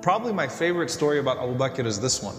Probably my favorite story about Abu Bakr is this one.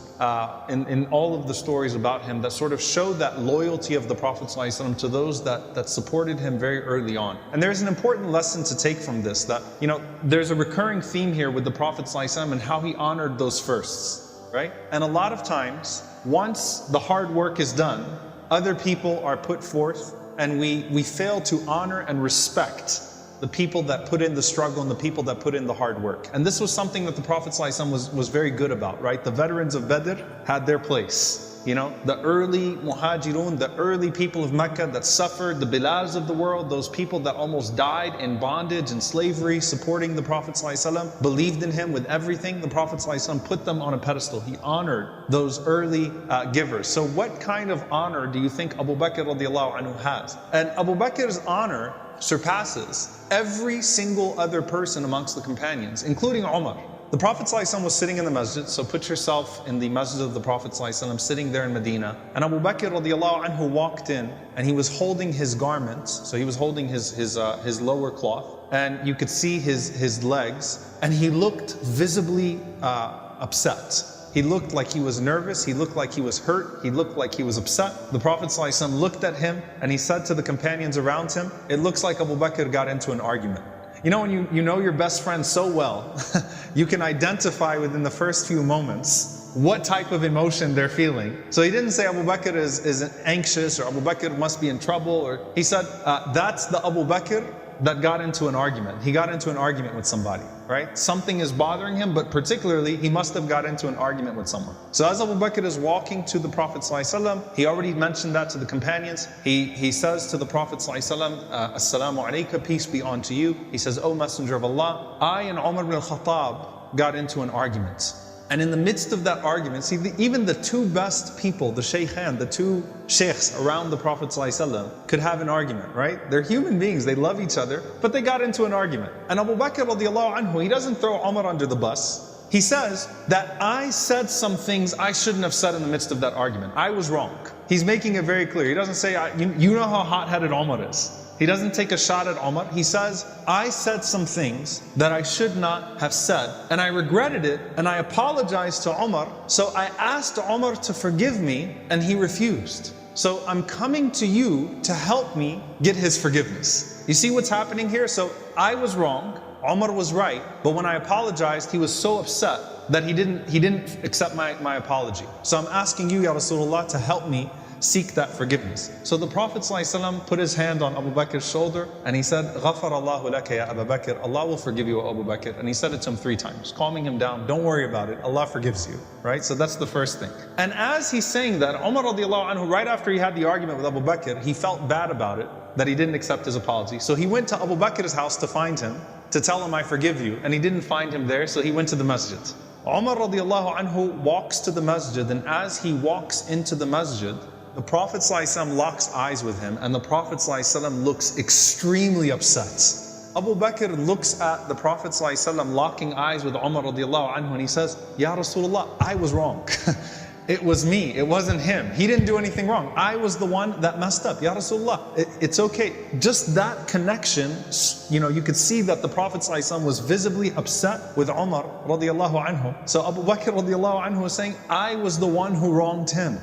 In all of the stories about him that sort of showed that loyalty of the Prophet ﷺ to those that supported him very early on. And there's an important lesson to take from this, that, you know, there's a recurring theme here with the Prophet ﷺ and how he honored those firsts, right? And a lot of times, once the hard work is done, other people are put forth, and we fail to honor and respect the people that put in the struggle and the people that put in the hard work. And this was something that the Prophet ﷺ was very good about, right? The veterans of Badr had their place. You know, the early muhajirun, the early people of Mecca that suffered, the Bilals of the world, those people that almost died in bondage and slavery, supporting the Prophet ﷺ, believed in him with everything. The Prophet ﷺ put them on a pedestal. He honored those early givers. So what kind of honor do you think Abu Bakr radiallahu anhu has? And Abu Bakr's honor surpasses every single other person amongst the companions, including Umar. The Prophet ﷺ was sitting in the masjid, so put yourself in the masjid of the Prophet ﷺ, sitting there in Medina. And Abu Bakr radiallahu anhu walked in, and he was holding his garments, so he was holding his lower cloth, and you could see his legs, and he looked visibly upset. He looked like he was nervous, he looked like he was hurt, he looked like he was upset. The Prophet ﷺ looked at him and he said to the companions around him, it looks like Abu Bakr got into an argument. You know, when you know your best friend so well, you can identify within the first few moments what type of emotion they're feeling. So he didn't say Abu Bakr is anxious, or Abu Bakr must be in trouble, or he said, that's the Abu Bakr that got into an argument. He got into an argument with somebody, right? Something is bothering him, but particularly he must have got into an argument with someone. So as Abu Bakr is walking to the Prophet ﷺ, he already mentioned that to the companions. He says to the Prophet ﷺ, Assalamu alaikum, peace be unto you. He says, O Messenger of Allah, I and Umar ibn al-Khattab got into an argument. And in the midst of that argument, see, even the two best people, the shaykhan, the two sheikhs around the Prophet ﷺ could have an argument, right? They're human beings, they love each other, but they got into an argument. And Abu Bakr radiallahu anhu, he doesn't throw Umar under the bus. He says that I said some things I shouldn't have said in the midst of that argument. I was wrong. He's making it very clear. He doesn't say, you know how hot-headed Umar is. He doesn't take a shot at Umar. He says, I said some things that I should not have said, and I regretted it, and I apologized to Umar. So I asked Umar to forgive me, and he refused. So I'm coming to you to help me get his forgiveness. You see what's happening here? So I was wrong, Umar was right, but when I apologized, he was so upset that he didn't accept my apology. So I'm asking you, Ya Rasulullah, to help me seek that forgiveness. So the Prophet ﷺ put his hand on Abu Bakr's shoulder and he said, غَفَرَ اللَّهُ لَكَ يَا أَبَا بَكْرٍ, Allah will forgive you, O Abu Bakr. And he said it to him 3 times, calming him down, don't worry about it, Allah forgives you, right? So that's the first thing. And as he's saying that, Umar radiallahu anhu, right after he had the argument with Abu Bakr, he felt bad about it, that he didn't accept his apology. So he went to Abu Bakr's house to find him, to tell him, I forgive you. And he didn't find him there, so he went to the masjid. Umar radiallahu anhu walks to the masjid, and as he walks into the masjid, the Prophet ﷺ locks eyes with him, and the Prophet ﷺ looks extremely upset. Abu Bakr looks at the Prophet ﷺ locking eyes with Umar radiallahu anhu, and he says, Ya Rasulullah, I was wrong. It was me, it wasn't him. He didn't do anything wrong. I was the one that messed up. Ya Rasulullah, it's okay. Just that connection, you know, you could see that the Prophet ﷺ was visibly upset with Umar radiallahu anhu. So Abu Bakr radiallahu anhu was saying, I was the one who wronged him.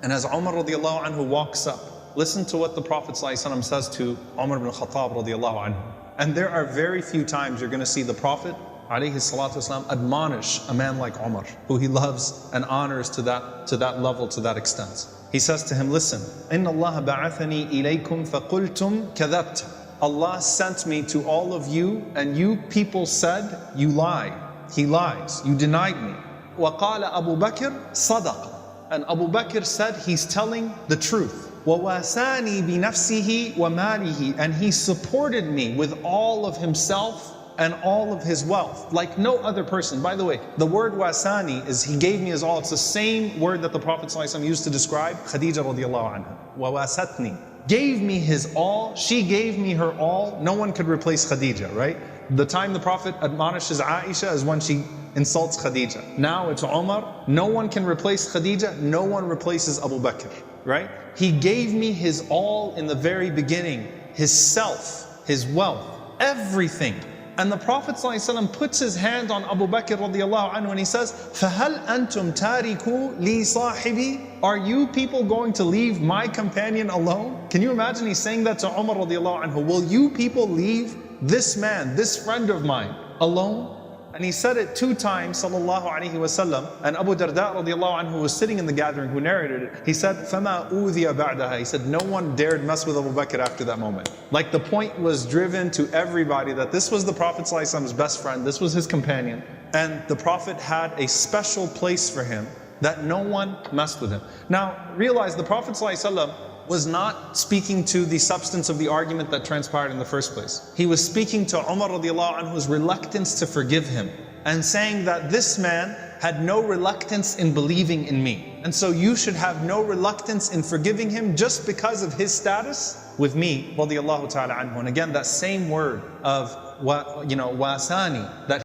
And as Umar radiallahu anhu walks up, listen to what the Prophet ﷺ says to Umar ibn Khattab radiallahu anhu. And there are very few times you're going to see the Prophet alayhi salatu wasalam admonish a man like Umar, who he loves and honors to that level, to that extent. He says to him, listen, إِنَّ اللَّهَ بَعَثَنِي إِلَيْكُمْ فَقُلْتُمْ كَذَبْتَ. Allah sent me to all of you, and you people said, you lie. He lies. You denied me. وَقَالَ أَبُو بَكْرٍ صَدَقَ. And Abu Bakr said, he's telling the truth. وَوَاسَانِي بِنَفْسِهِ وَمَالِهِ. And he supported me with all of himself and all of his wealth, like no other person. By the way, the word wasani is he gave me his all. It's the same word that the Prophet ﷺ used to describe Khadija radiallahu anha. وَوَاسَتْنِي. Gave me his all, she gave me her all. No one could replace Khadija, right? The time the Prophet admonishes Aisha is when she insults Khadija. Now it's Umar. No one can replace Khadija. No one replaces Abu Bakr, right? He gave me his all in the very beginning. His self, his wealth, everything. And the Prophet ﷺ puts his hand on Abu Bakr radiallahu anhu and he says, فَهَلْ أَنْتُمْ تَارِكُوا لِي صَاحِبِي? Are you people going to leave my companion alone? Can you imagine he's saying that to Umar radiallahu anhu? Will you people leave this man, this friend of mine, alone? And he said it 2 times, sallallahu alaihi wasallam. And Abu Darda radiallahu anhu was sitting in the gathering who narrated it. He said, فَمَا أُوذِيَ بَعْدَهَا. He said, no one dared mess with Abu Bakr after that moment. Like the point was driven to everybody that this was the Prophet ﷺ's best friend, this was his companion. And the Prophet had a special place for him that no one messed with him. Now realize the Prophet ﷺ was not speaking to the substance of the argument that transpired in the first place. He was speaking to Umar radiallahu anhu's reluctance to forgive him and saying that this man had no reluctance in believing in me. And so you should have no reluctance in forgiving him just because of his status with me radiallahu ta'ala anhu. And again, that same word of wasani, that